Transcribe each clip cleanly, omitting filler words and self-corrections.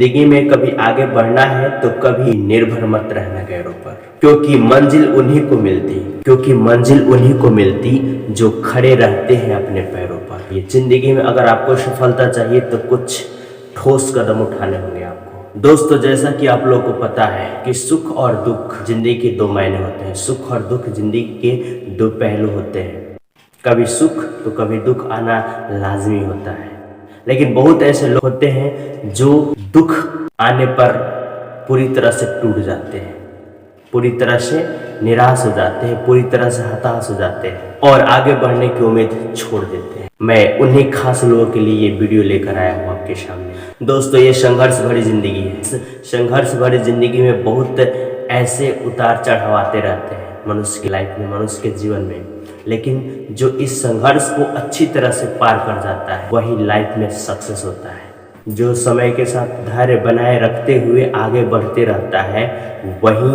जिंदगी में कभी आगे बढ़ना है तो कभी निर्भर मत रहना गैरों पर, क्योंकि मंजिल उन्हीं को मिलती जो खड़े रहते हैं अपने पैरों पर। ये जिंदगी में अगर आपको सफलता चाहिए तो कुछ ठोस कदम उठाने होंगे आपको। दोस्तों, जैसा कि आप लोगों को पता है कि सुख और दुख जिंदगी के दो मायने होते हैं। सुख और दुख जिंदगी के दो पहलू होते हैं। कभी सुख तो कभी दुख आना लाजमी होता है, लेकिन बहुत ऐसे लोग होते हैं जो दुख आने पर पूरी तरह से टूट जाते हैं, पूरी तरह से निराश हो जाते हैं, पूरी तरह से हताश हो जाते हैं और आगे बढ़ने की उम्मीद छोड़ देते हैं। मैं उन्हीं खास लोगों के लिए ये वीडियो लेकर आया हूँ आपके सामने। दोस्तों, ये संघर्ष भरी जिंदगी है। इस संघर्ष भरी जिंदगी में बहुत ऐसे उतार चढ़ाव आते रहते हैं मनुष्य की लाइफ में, मनुष्य के जीवन में, लेकिन जो इस संघर्ष को अच्छी तरह से पार कर जाता है वही लाइफ में सक्सेस होता है। जो समय के साथ धैर्य बनाए रखते हुए आगे बढ़ते रहता है वही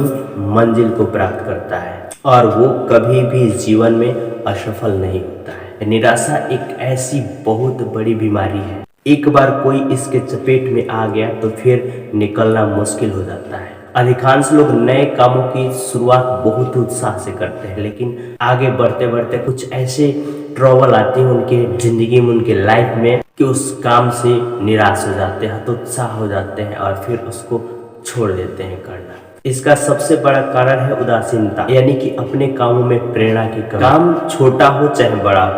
मंजिल को प्राप्त करता है और वो कभी भी जीवन में असफल नहीं होता है। निराशा एक ऐसी बहुत बड़ी बीमारी है, एक बार कोई इसके चपेट में आ गया तो फिर निकलना मुश्किल हो जाता है। अधिकांश लोग नए कामों की शुरुआत बहुत उत्साह से करते हैं, लेकिन आगे बढ़ते बढ़ते कुछ ऐसे ट्रबल आती है उनके जिंदगी में, उनके लाइफ में, कि उस काम से निराश हो जाते हैं, हतोत्साह हो जाते हैं और फिर उसको छोड़ देते हैं करना। इसका सबसे बड़ा कारण है उदासीनता, यानी कि अपने कामों में प्रेरणा की कमी। काम छोटा हो चाहे बड़ा हो,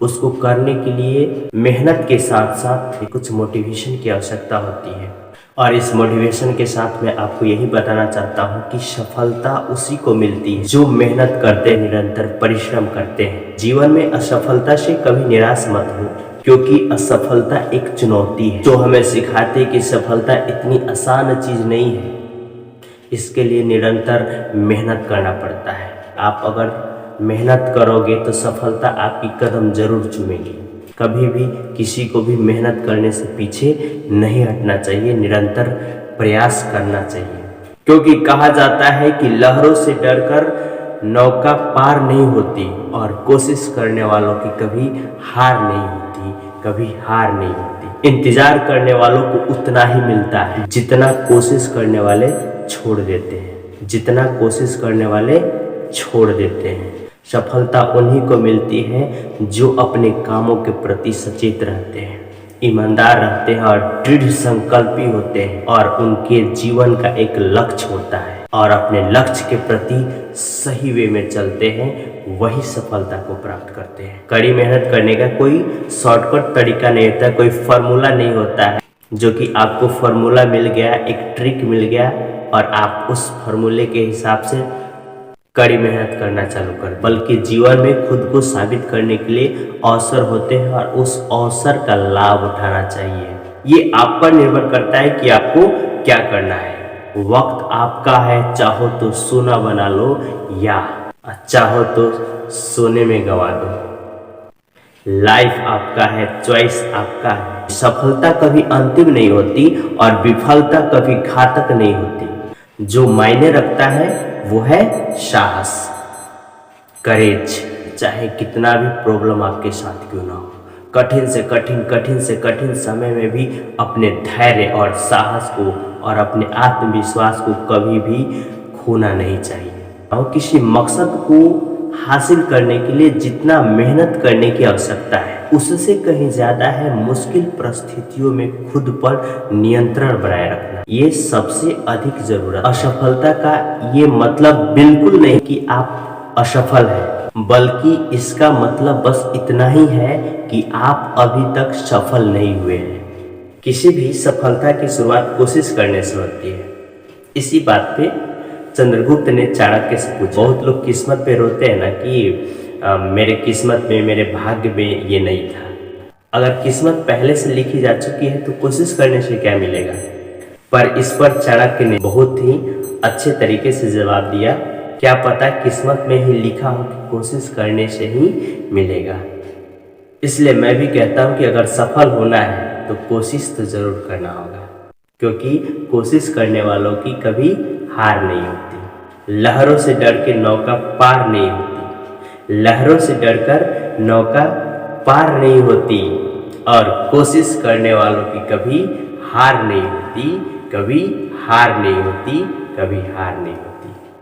उसको करने के लिए मेहनत के साथ साथ कुछ मोटिवेशन की आवश्यकता होती है। और इस मोटिवेशन के साथ मैं आपको यही बताना चाहता हूँ कि सफलता उसी को मिलती है जो मेहनत करते हैं, निरंतर परिश्रम करते हैं। जीवन में असफलता से कभी निराश मत हो, क्योंकि असफलता एक चुनौती है जो हमें सिखाती है कि सफलता इतनी आसान चीज नहीं है। इसके लिए निरंतर मेहनत करना पड़ता है। आप अगर मेहनत करोगे तो सफलता आपकी कदम जरूर चूमेगी। कभी भी किसी को भी मेहनत करने से पीछे नहीं हटना चाहिए, निरंतर प्रयास करना चाहिए, क्योंकि कहा जाता है कि लहरों से डरकर नौका पार नहीं होती और कोशिश करने वालों की कभी हार नहीं होती। इंतजार करने वालों को उतना ही मिलता है जितना कोशिश करने वाले छोड़ देते हैं। सफलता उन्हीं को मिलती है जो अपने कामों के प्रति सचेत रहते हैं, ईमानदार रहते हैं और दृढ़ संकल्पी होते हैं और उनके जीवन का एक लक्ष्य होता है और अपने लक्ष्य के प्रति सही वे में चलते हैं, वही सफलता को प्राप्त करते हैं। कड़ी मेहनत करने का कोई शॉर्टकट तरीका नहीं होता, कोई फार्मूला नहीं होता है जो कि आपको फार्मूला मिल गया, एक ट्रिक मिल गया और आप उस फार्मूले के हिसाब से कड़ी मेहनत करना चालू कर। बल्कि जीवन में खुद को साबित करने के लिए अवसर होते हैं और उस अवसर का लाभ उठाना चाहिए। ये आप पर निर्भर करता है कि आपको क्या करना है। वक्त आपका है, चाहो तो सोना बना लो या चाहो तो सोने में गवा दो। लाइफ आपका है, चॉइस आपका है। सफलता कभी अंतिम नहीं होती और विफलता कभी घातक नहीं होती। जो मायने रखता है वो है साहस, करेज। चाहे कितना भी प्रॉब्लम आपके साथ क्यों ना हो, कठिन से कठिन समय में भी अपने धैर्य और साहस को और अपने आत्मविश्वास को कभी भी खोना नहीं चाहिए। और किसी मकसद को हासिल करने के लिए जितना मेहनत करने की आवश्यकता है उससे कहीं ज्यादा है मुश्किल परिस्थितियों में खुद पर नियंत्रण बनाए रखना। ये सबसे अधिक जरूरत। असफलता का ये मतलब बिल्कुल नहीं कि आप असफल हैं, बल्कि इसका मतलब बस इतना ही है कि आप अभी तक सफल नहीं हुए हैं। किसी भी सफलता की शुरुआत कोशिश करने से होती है। इसी बात पे चंद्रगुप्त ने चाणक्य से पूछा। बहुत लोग किस्मत पे रोते हैं ना कि मेरे किस्मत में, मेरे भाग्य में ये नहीं था। अगर किस्मत पहले से लिखी जा चुकी है तो कोशिश करने से क्या मिलेगा। पर इस पर चाणक्य ने बहुत ही अच्छे तरीके से जवाब दिया, क्या पता किस्मत में ही लिखा हो कि कोशिश करने से ही मिलेगा। इसलिए मैं भी कहता हूँ कि अगर सफल होना है तो कोशिश तो जरूर करना होगा, क्योंकि कोशिश करने वालों की कभी हार नहीं होती। लहरों से डर के नौका पार नहीं होती, लहरों से डरकर नौका पार नहीं होती और कोशिश करने वालों की कभी हार नहीं होती, कभी हार नहीं होती, कभी हार नहीं होती।